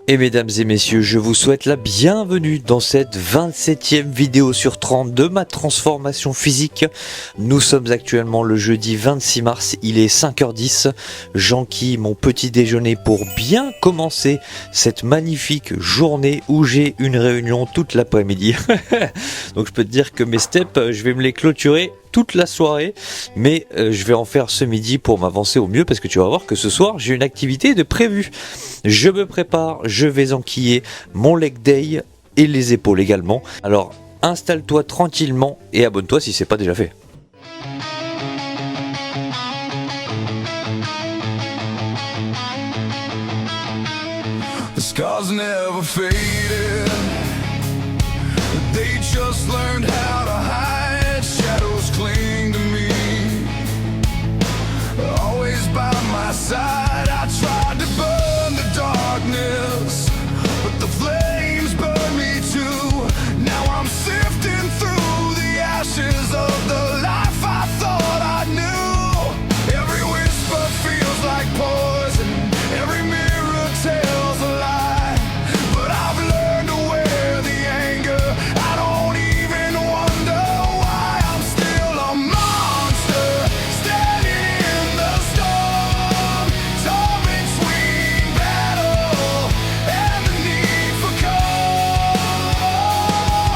Et mesdames et messieurs, je vous souhaite la bienvenue dans cette 27e vidéo sur 30 de ma transformation physique. Nous sommes actuellement le jeudi 26 mars, il est 5h10. J'enquille mon petit déjeuner pour bien commencer cette magnifique journée où j'ai une réunion toute l'après-midi. Donc je peux te dire que mes steps, je vais me les clôturer toute la soirée, mais je vais en faire ce midi pour m'avancer au mieux parce que tu vas voir que ce soir j'ai une activité de prévue. Je me prépare, je vais enquiller mon leg day et les épaules également. Alors installe-toi tranquillement et abonne-toi si c'est pas déjà fait. The scars never faded. They just learned how to hide. Shadows cling to me. Always by my side. I tried to burn the darkness, but the flames burn me too. Now I'm sifting through the ashes of the life I thought I knew. Every whisper feels like poison. Every mirror tells a lie. But I've learned to wear the anger. I don't even wonder why. I'm still a monster, standing in the storm, torn between battle and the need for calm.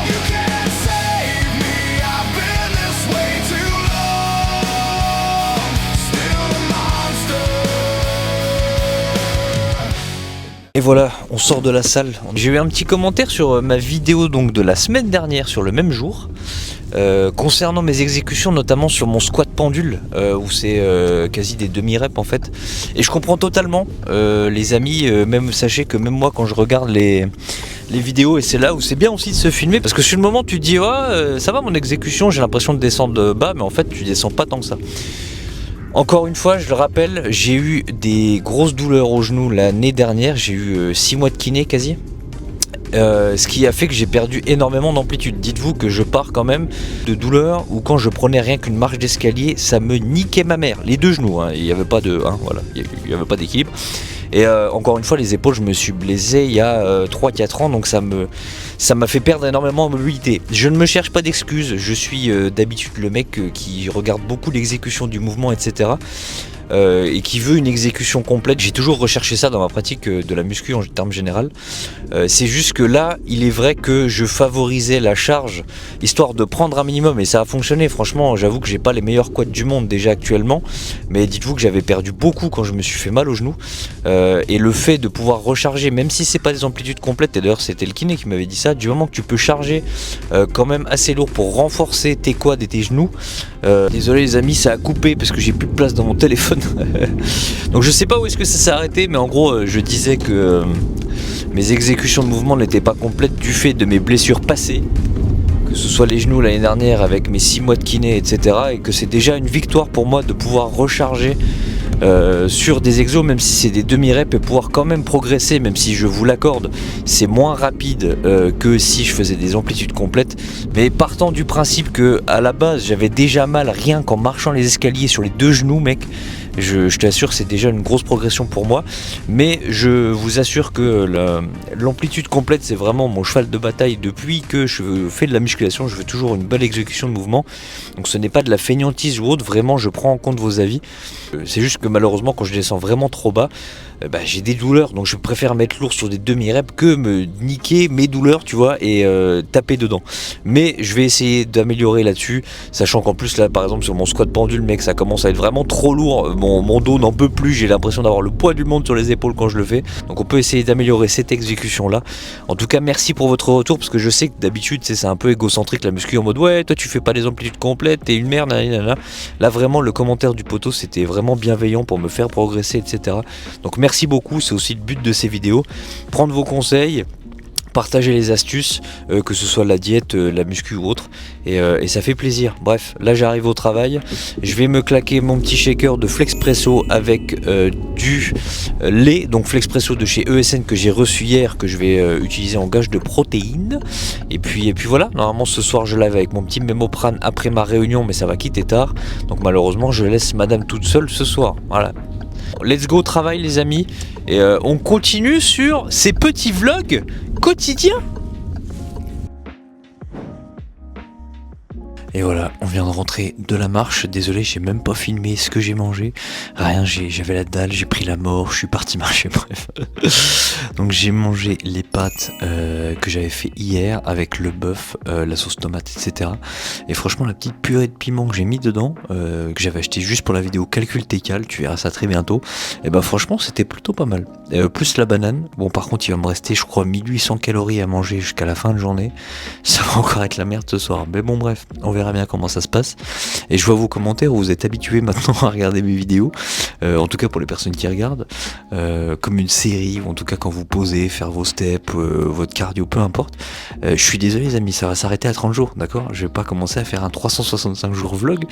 You can't save me, I've been this way too long. Still a monster. Et voilà, on sort de la salle. J'ai eu un petit commentaire sur ma vidéo donc de la semaine dernière sur le même jour concernant mes exécutions, notamment sur mon squat pendule où c'est quasi des demi-reps en fait. Et je comprends totalement les amis, même sachez que même moi quand je regarde les vidéos, et c'est là où c'est bien aussi de se filmer parce que sur le moment tu te dis ça va mon exécution, j'ai l'impression de descendre bas, mais en fait tu descends pas tant que ça. Encore une fois, je le rappelle, j'ai eu des grosses douleurs au genou l'année dernière, j'ai eu 6 mois de kiné quasi. Ce qui a fait que j'ai perdu énormément d'amplitude. Dites-vous que je pars quand même de douleurs où quand je prenais rien qu'une marche d'escalier, ça me niquait ma mère. Les deux genoux, il n'y avait pas de, voilà, il n'y avait pas d'équilibre. Et encore une fois, les épaules, je me suis blessé il y a 3-4 ans, donc ça m'a fait perdre énormément en mobilité. Je ne me cherche pas d'excuses, je suis d'habitude le mec qui regarde beaucoup l'exécution du mouvement, etc. Et qui veut une exécution complète. J'ai toujours recherché ça dans ma pratique de la muscu en termes général. C'est juste que là, il est vrai que je favorisais la charge histoire de prendre un minimum, et ça a fonctionné. Franchement, j'avoue que j'ai pas les meilleurs quads du monde déjà actuellement, mais dites-vous que j'avais perdu beaucoup quand je me suis fait mal au genou. Et le fait de pouvoir recharger, même si c'est pas des amplitudes complètes, et d'ailleurs c'était le kiné qui m'avait dit ça, du moment que tu peux charger quand même assez lourd pour renforcer tes quads et tes genoux. Désolé les amis, ça a coupé parce que j'ai plus de place dans mon téléphone. Donc je sais pas où est-ce que ça s'est arrêté, mais en gros je disais que mes exécutions de mouvement n'étaient pas complètes du fait de mes blessures passées, que ce soit les genoux l'année dernière avec mes 6 mois de kiné, etc. Et que c'est déjà une victoire pour moi de pouvoir recharger sur des exos, même si c'est des demi-reps, et pouvoir quand même progresser, même si je vous l'accorde, c'est moins rapide que si je faisais des amplitudes complètes. Mais partant du principe que à la base j'avais déjà mal rien qu'en marchant les escaliers sur les deux genoux, mec, je t'assure c'est déjà une grosse progression pour moi. Mais je vous assure que l'amplitude complète c'est vraiment mon cheval de bataille depuis que je fais de la musculation. Je veux toujours une belle exécution de mouvement, donc ce n'est pas de la fainéantise ou autre, vraiment je prends en compte vos avis. C'est juste que malheureusement quand je descends vraiment trop bas, j'ai des douleurs, donc je préfère mettre lourd sur des demi-reps que me niquer mes douleurs, tu vois, et taper dedans. Mais je vais essayer d'améliorer là-dessus, sachant qu'en plus là par exemple sur mon squat pendule, mec, ça commence à être vraiment trop lourd, mon dos n'en peut plus, j'ai l'impression d'avoir le poids du monde sur les épaules quand je le fais. Donc on peut essayer d'améliorer cette exécution là. En tout cas merci pour votre retour, parce que je sais que d'habitude c'est un peu égocentrique la muscu, en mode ouais toi tu fais pas les amplitudes complètes, t'es une merde, nanana. Là vraiment le commentaire du poteau c'était vraiment bienveillant pour me faire progresser, etc. Donc merci beaucoup, c'est aussi le but de ces vidéos, prendre vos conseils, partager les astuces, que ce soit la diète, la muscu ou autre, et ça fait plaisir. Bref, là j'arrive au travail, je vais me claquer mon petit shaker de Flexpresso avec du lait, donc Flexpresso de chez ESN que j'ai reçu hier, que je vais utiliser en gage de protéines, et puis voilà, normalement ce soir je live avec mon petit Mémoprane après ma réunion, mais ça va quitter tard, donc malheureusement je laisse madame toute seule ce soir, voilà. Let's go au travail les amis. Et on continue sur ces petits vlogs quotidiens. Et voilà, on vient de rentrer de la marche. Désolé, j'ai même pas filmé ce que j'ai mangé. Rien, j'avais la dalle, j'ai pris la mort, je suis parti marcher, bref. Donc j'ai mangé les pâtes que j'avais fait hier avec le bœuf, la sauce tomate, etc. Et franchement, la petite purée de piment que j'ai mis dedans, que j'avais acheté juste pour la vidéo Calcul Técal, tu verras ça très bientôt. Et bah franchement, c'était plutôt pas mal. Plus la banane. Bon, par contre, il va me rester, je crois, 1800 calories à manger jusqu'à la fin de journée. Ça va encore être la merde ce soir. Mais bon, bref, on verra bien comment ça se passe. Et je vois vos commentaires où vous êtes habitués maintenant à regarder mes vidéos, en tout cas pour les personnes qui regardent, comme une série, ou en tout cas quand vous posez, faire vos steps, votre cardio, peu importe. Je suis désolé les amis, ça va s'arrêter à 30 jours, d'accord? Je vais pas commencer à faire un 365 jours vlog,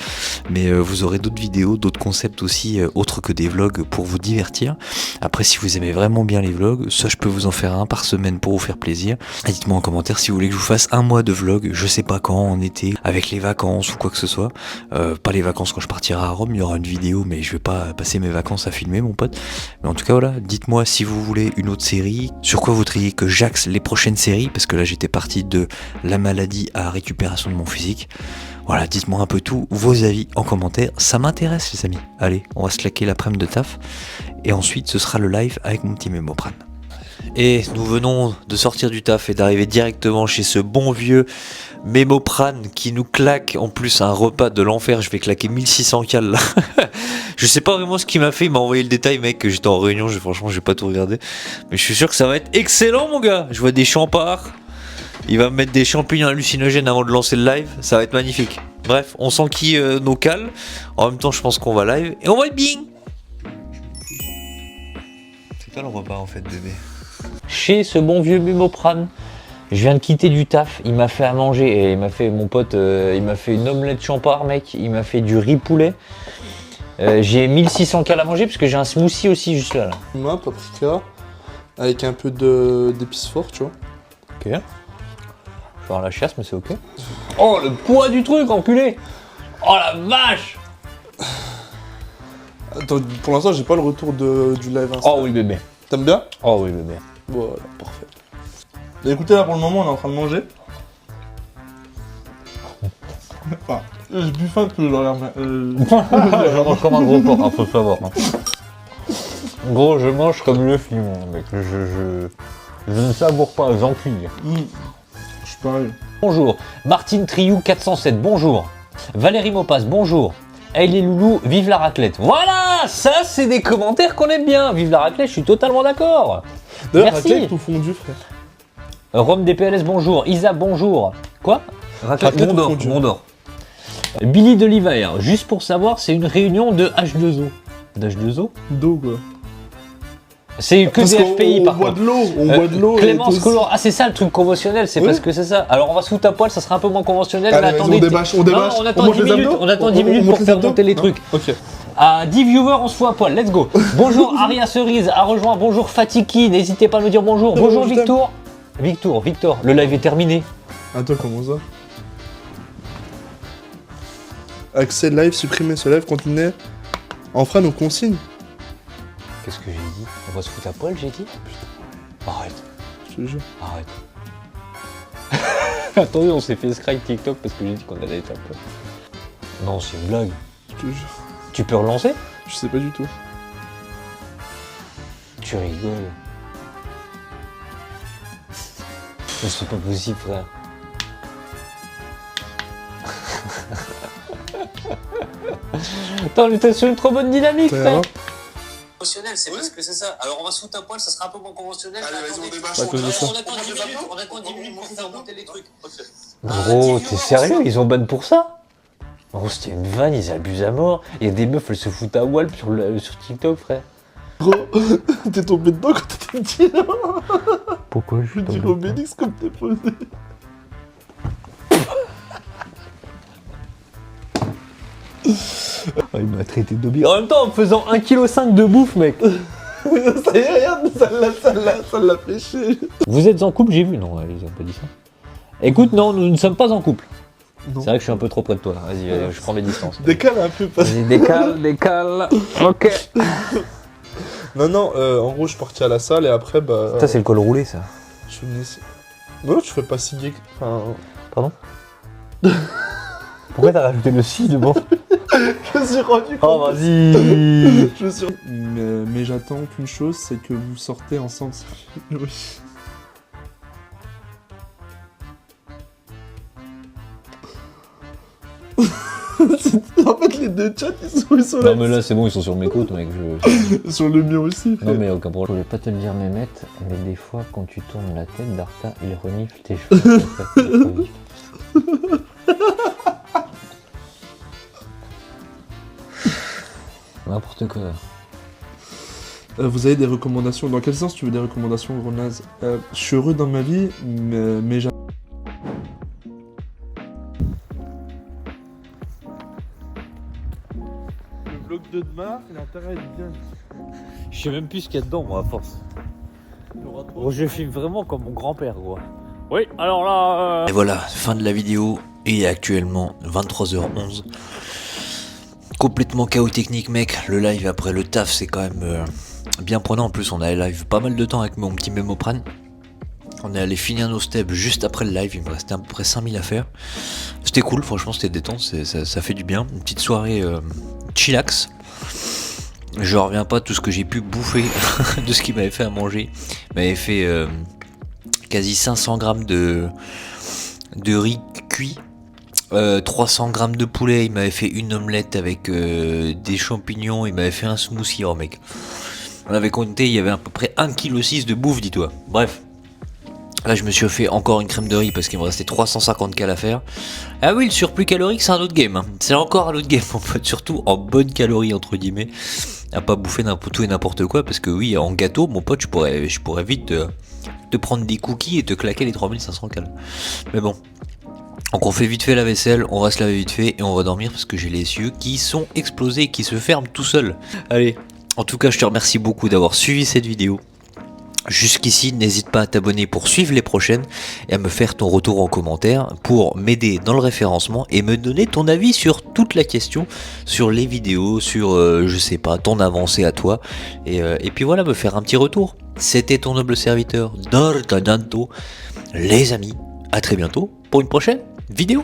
mais vous aurez d'autres vidéos, d'autres concepts aussi, autres que des vlogs pour vous divertir. Après, si vous aimez vraiment bien les vlogs, ça je peux vous en faire un par semaine pour vous faire plaisir. Et dites-moi en commentaire si vous voulez que je vous fasse un mois de vlog, je sais pas quand, en été, avec les vacances ou quoi que ce soit. Pas les vacances quand je partirai à Rome, il y aura une vidéo, mais je vais pas passer mes vacances à filmer mon pote. Mais en tout cas voilà, dites-moi si vous voulez une autre série, sur quoi vous voudriez que j'axe les prochaines séries, parce que là j'étais parti de la maladie à récupération de mon physique. Voilà, dites-moi un peu tout, vos avis en commentaire, ça m'intéresse les amis. Allez, on va se claquer l'après-midi de taf, et ensuite ce sera le live avec mon petit Mémoprane. Et nous venons de sortir du taf et d'arriver directement chez ce bon vieux Mémoprane qui nous claque en plus un repas de l'enfer. Je vais claquer 1600 cales là. Je sais pas vraiment ce qu'il m'a fait, il m'a envoyé le détail mec, que j'étais en réunion, franchement j'ai pas tout regardé. Mais je suis sûr que ça va être excellent mon gars. Je vois des champards, il va me mettre des champignons hallucinogènes avant de lancer le live, ça va être magnifique. Bref, on s'enquille nos cales, en même temps je pense qu'on va live et on va être bien. C'est quoi le repas en fait bébé? Chez ce bon vieux Mémoprane. Je viens de quitter du taf, il m'a fait à manger et il m'a fait, mon pote, il m'a fait une omelette champard mec, il m'a fait du riz poulet. J'ai 1600 cales à manger parce que j'ai un smoothie aussi juste là. Moi, paprika, avec un peu d'épices fortes, tu vois. Ok. Je vais avoir la chiasse mais c'est ok. Oh le poids du truc enculé. Oh la vache. Attends, pour l'instant j'ai pas le retour du live Insta. Oh oui bébé. T'aimes bien? Oh oui bébé. Voilà, parfait. Et écoutez, là pour le moment on est en train de manger. Enfin, j'ai plus faim que je regarde. Je mange comme un gros porc, hein, faut le savoir. Hein. Gros, je mange comme le film, mec. Je ne savoure pas, j'encuille. Je suis pareil. Bonjour. Martine Triou 407, bonjour. Valérie Mopas, bonjour. Hey les loulous, vive la raclette. Voilà, ça c'est des commentaires qu'on aime bien. Vive la raclette, je suis totalement d'accord. D'ailleurs, Merci. raclette tout fondu, frère. Rome DPLS, bonjour. Isa, bonjour. Quoi? Raclette Mondor, fondue. Mondor. Billy de l'hiver, juste pour savoir, c'est une réunion de H2O. D'H2O? D'eau quoi. C'est que Parce des HPI par on boit contre. de l'eau, on boit de l'eau. Clémence et Color, ah c'est ça le truc conventionnel, c'est Oui. parce que c'est ça. Alors on va se foutre à poil, ça sera un peu moins conventionnel, Allez, mais vas-y, attendez. on débâche, on Non, débâche. on attend monte 10 les minutes, abdos on attend 10 minutes monte pour les faire abdos monter les Non trucs. Ok. À 10 viewers, on se fout à poil, let's go. Bonjour Aria Cerise, à rejoindre, bonjour Fatiki, n'hésitez pas à nous dire bonjour. Non, Bonjour je Victor. Victor, le live est terminé. Attends, comment ça? Accès live, supprimer ce live, continuer. On fera nos consignes. Qu'est-ce que j'ai dit? On va se foutre à poil, j'ai dit? Arrête, Je te jure. arrête. Attendez, on s'est fait scry TikTok parce que j'ai dit qu'on allait être à poil. Non, c'est une blague. Je te jure. Tu peux relancer? Je sais pas du tout. Tu rigoles. Mais c'est pas possible, frère. Attends, mais t'as sur une trop bonne dynamique, Ça frère. ira? Conventionnel, c'est parce que c'est ça. Alors on va se foutre à poil, ça sera un peu moins conventionnel. Allez, vas-y, on débâche. À cause de ça. On attend 10 minutes pour faire monter les trucs. Gros, t'es sérieux? Ils ont ban pour ça? Gros, c'était une vanne, ils abusent à mort. Il y a des meufs, elles se foutent à Walp sur TikTok, frère. Gros, t'es tombé dedans quand t'étais petit là. Pourquoi Je dis Obélix comme t'es posé. Il m'a traité d'obi. En même temps, en faisant 1,5 kg de bouffe, mec. Ça y est, regarde, ça l'a fait chier. Vous êtes en couple, j'ai vu. Non, ils ont pas dit ça. Écoute, non, nous ne sommes pas en couple. Non. C'est vrai que je suis un peu trop près de toi. Vas-y, je prends mes distances. Décale un peu parce Vas-y, décale. Ok. Non, en gros, je suis parti à la salle et après, bah. Ça, c'est le col roulé, ça. Je suis venu ici. Non, tu fais pas si gay. Enfin. Pardon. Pourquoi t'as rajouté le si devant? Je me suis rendu compte. Oh, vas-y. Je me suis... mais j'attends qu'une chose, c'est que vous sortez ensemble. Oui. En fait, les deux chats, ils sont là. Non, mais là, c'est bon, ils sont sur mes côtes, mec. Sur le mien aussi. Non, mais aucun problème. Je voulais pas te le dire, Mehmet, mais des fois, quand tu tournes la tête, Darta, il renifle tes cheveux. N'importe quoi. Vous avez des recommandations? Dans quel sens tu veux des recommandations, gros naze? Je suis heureux dans ma vie, mais j'attends. Le vlog de demain, il a intérêt à être bien. Je sais même plus ce qu'il y a dedans, moi, à force. Je filme vraiment comme mon grand-père, quoi. Oui, alors là... Et voilà, fin de la vidéo. Il est actuellement 23h11. Complètement chaos technique, mec. Le live après le taf, c'est quand même bien prenant. En plus, on a live pas mal de temps avec mon petit Mémoprane. On est allé finir nos steps juste après le live. Il me restait à peu près 5000 à faire. C'était cool, franchement, c'était détente. Ça fait du bien. Une petite soirée chillax. Je reviens pas de tout ce que j'ai pu bouffer de ce qu'il m'avait fait à manger. Il m'avait fait quasi 500 grammes de riz cuit. 300 grammes de poulet, il m'avait fait une omelette avec des champignons, il m'avait fait un smoothie, oh mec. On avait compté, il y avait à peu près 1,6 kg de bouffe, dis-toi. Bref. Là, je me suis fait encore une crème de riz parce qu'il me restait 350 cal à faire. Ah oui, le surplus calorique, c'est un autre game. Hein. C'est encore un autre game, mon pote. Surtout en bonne calorie, entre guillemets. À pas bouffer tout et n'importe quoi. Parce que oui, en gâteau, mon pote, je pourrais vite te prendre des cookies et te claquer les 3500 cal. Mais bon. Donc on fait vite fait la vaisselle, on va se laver vite fait et on va dormir parce que j'ai les yeux qui sont explosés et qui se ferment tout seuls. Allez, en tout cas je te remercie beaucoup d'avoir suivi cette vidéo. Jusqu'ici, n'hésite pas à t'abonner pour suivre les prochaines et à me faire ton retour en commentaire pour m'aider dans le référencement et me donner ton avis sur toute la question, sur les vidéos, sur, je sais pas, ton avancée à toi. Et puis voilà, me faire un petit retour. C'était ton noble serviteur, Dardanto. Les amis, à très bientôt pour une prochaine vidéo.